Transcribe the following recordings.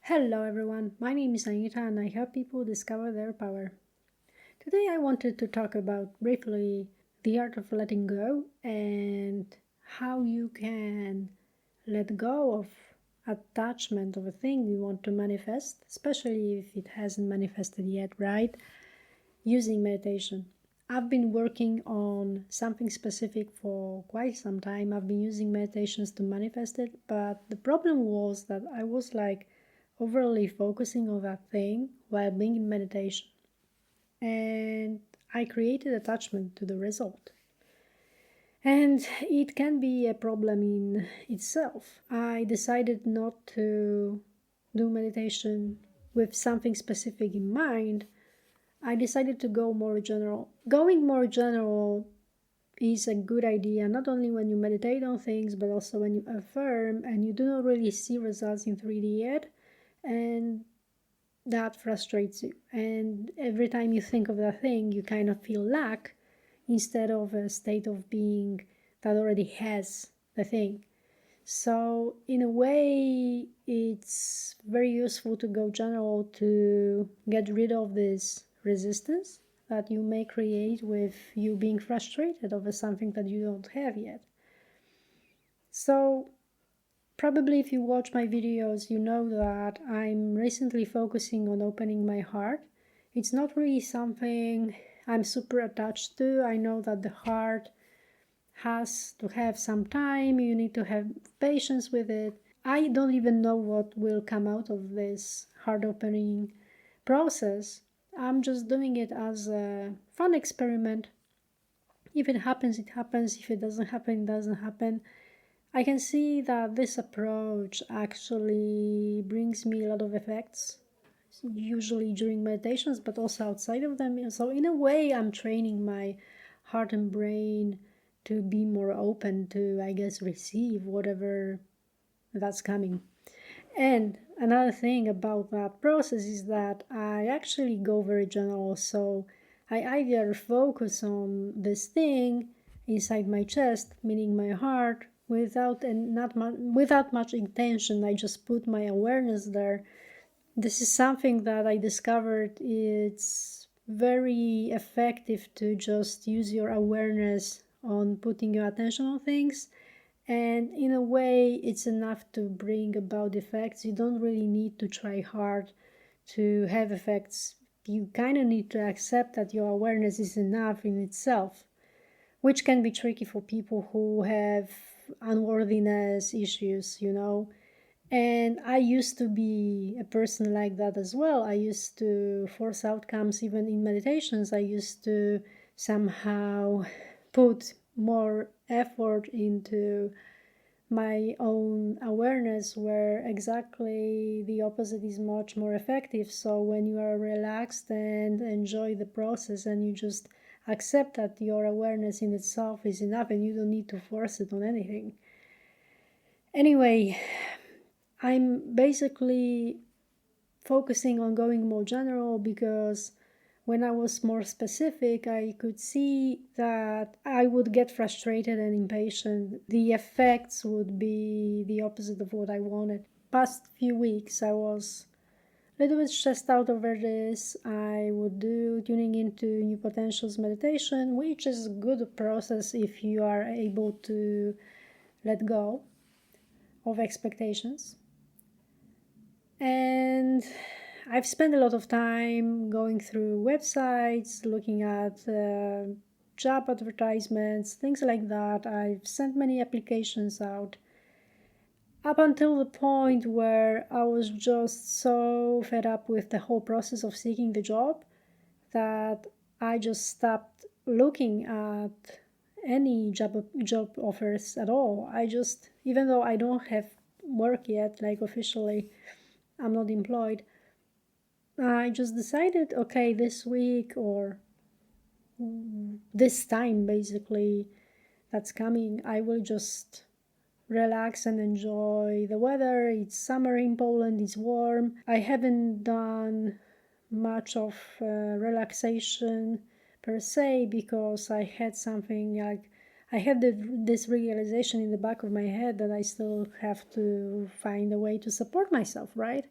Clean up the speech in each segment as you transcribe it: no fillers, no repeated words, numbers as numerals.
Hello everyone, my name is Anita and I help people discover their power. Today I wanted to talk about briefly the art of letting go and how you can let go of attachment of a thing you want to manifest, especially if it hasn't manifested yet, right? Using meditation. I've been working on something specific for quite some time. I've been using meditations to manifest it, but the problem was that I was overly focusing on that thing while being in meditation. And I created attachment to the result. And it can be a problem in itself. I decided not to do meditation with something specific in mind. I decided to go more general. Going more general is a good idea, not only when you meditate on things, but also when you affirm and you do not really see results in 3D yet. And that frustrates you. And every time you think of that thing, you kind of feel lack instead of a state of being that already has the thing. So in a way, it's very useful to go general to get rid of this resistance that you may create with you being frustrated over something that you don't have yet. So probably if you watch my videos, you know that I'm recently focusing on opening my heart. It's not really something I'm super attached to. I know that the heart has to have some time, you need to have patience with it. I don't even know what will come out of this heart opening process. I'm just doing it as a fun experiment. If it happens, it happens. If it doesn't happen, it doesn't happen. I can see that this approach actually brings me a lot of effects, usually during meditations, but also outside of them. So in a way, I'm training my heart and brain to be more open to, I guess, receive whatever that's coming. And another thing about that process is that I actually go very general. So I either focus on this thing inside my chest, meaning my heart, without much intention. I just put my awareness there. This is something that I discovered. It's very effective to just use your awareness on putting your attention on things. And in a way, it's enough to bring about effects. You don't really need to try hard to have effects. You kind of need to accept that your awareness is enough in itself, which can be tricky for people who have unworthiness issues, And I used to be a person like that as well. I used to force outcomes even in meditations. I used to somehow put more effort into my own awareness, where exactly the opposite is much more effective. So when you are relaxed and enjoy the process and you just accept that your awareness in itself is enough and you don't need to force it on anything. Anyway, I'm basically focusing on going more general because when I was more specific, I could see that I would get frustrated and impatient. The effects would be the opposite of what I wanted. Past few weeks, I was a little bit stressed out over this. I would do tuning into new potentials meditation, which is a good process if you are able to let go of expectations. And I've spent a lot of time going through websites, looking at job advertisements, things like that. I've sent many applications out up until the point where I was just so fed up with the whole process of seeking the job that I just stopped looking at any job offers at all. Even though I don't have work yet, like officially, I'm not employed, I just decided, okay, this week or this time basically that's coming, I will just relax and enjoy the weather. It's summer in Poland, it's warm. I haven't done much of relaxation per se because I had something like I had this realization in the back of my head that I still have to find a way to support myself, right?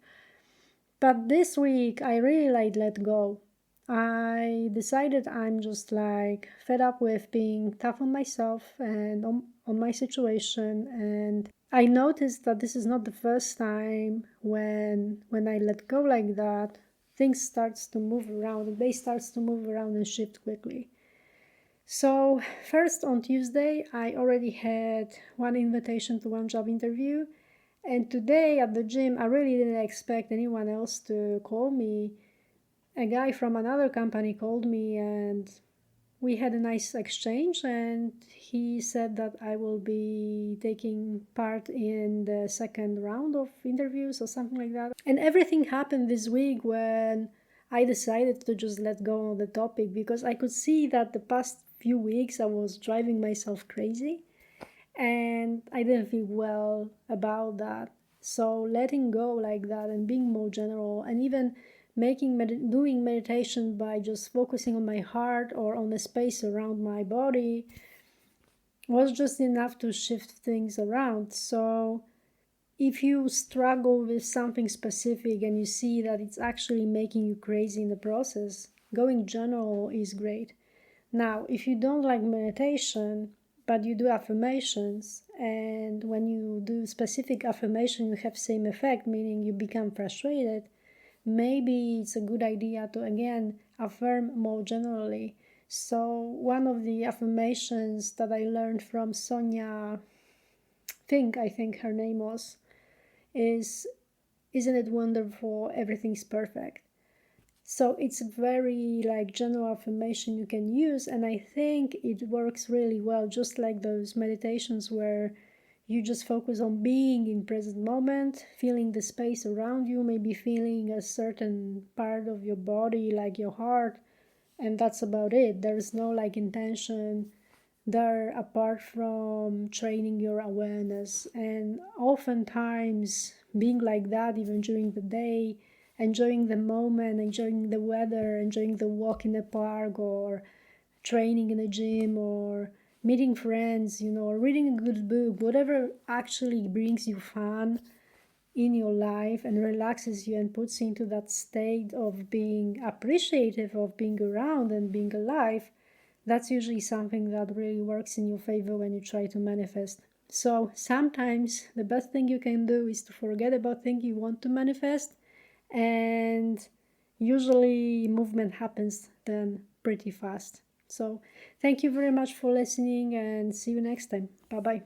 But this week I really let go. I decided I'm just fed up with being tough on myself and on my situation, and I noticed that this is not the first time when I let go like that, things starts to move around and they starts to move around and shift quickly. So first on Tuesday I already had one invitation to one job interview, and today at the gym I really didn't expect anyone else to call me. A guy from another company called me and we had a nice exchange, and he said that I will be taking part in the second round of interviews or something like that. And everything happened this week when I decided to just let go of the topic, because I could see that the past few weeks I was driving myself crazy and I didn't feel well about that. So letting go like that and being more general, and even doing meditation by just focusing on my heart or on the space around my body was just enough to shift things around. So if you struggle with something specific and you see that it's actually making you crazy in the process, going general is great. Now, if you don't like meditation, but you do affirmations, and when you do specific affirmation, you have same effect, meaning you become frustrated, maybe it's a good idea to again affirm more generally. So one of the affirmations that I learned from Sonia Fink, I think her name was, is, isn't it wonderful, everything's perfect. So it's a very general affirmation you can use, and I think it works really well, just like those meditations where you just focus on being in present moment, feeling the space around you, maybe feeling a certain part of your body like your heart, and that's about it. There's no intention there apart from training your awareness. And oftentimes being like that even during the day, enjoying the moment, enjoying the weather, enjoying the walk in the park, or training in the gym, or meeting friends, or reading a good book, whatever actually brings you fun in your life and relaxes you and puts you into that state of being appreciative of being around and being alive, that's usually something that really works in your favor when you try to manifest. So sometimes the best thing you can do is to forget about things you want to manifest, and usually movement happens then pretty fast. So thank you very much for listening, and see you next time. Bye bye.